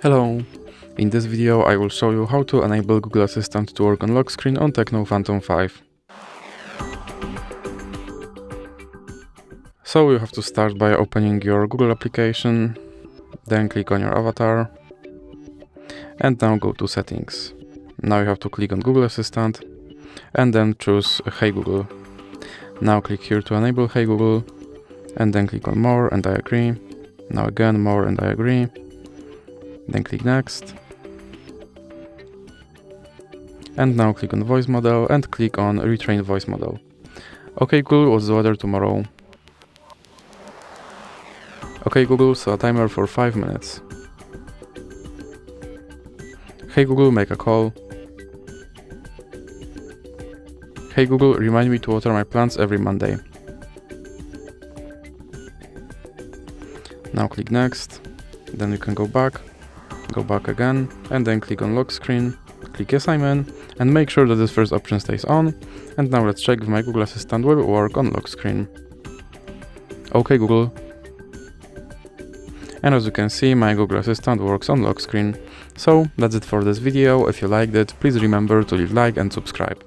Hello! In this video I will show you how to enable Google Assistant to work on lock screen on TECNO Phantom V. So you have to start by opening your Google application, then click on your avatar, and now go to settings. Now you have to click on Google Assistant, and then choose Hey Google. Now click here to enable Hey Google, and then click on More and I agree. Now again More and I agree. Then click Next. And now click on Voice Model and click on Retrain Voice Model. Okay Google, what's the weather tomorrow? Okay Google, set a timer for 5 minutes. Hey Google, make a call. Hey Google, remind me to water my plants every Monday. Now click Next. Then you can go back again, and then click on Lock Screen. Click Yes, I'm in, and make sure that this first option stays on. And now let's check if my Google Assistant will work on lock screen. Okay Google. And as you can see, my Google Assistant works on lock screen. So that's it for this video. If you liked it, please remember to leave a like and subscribe.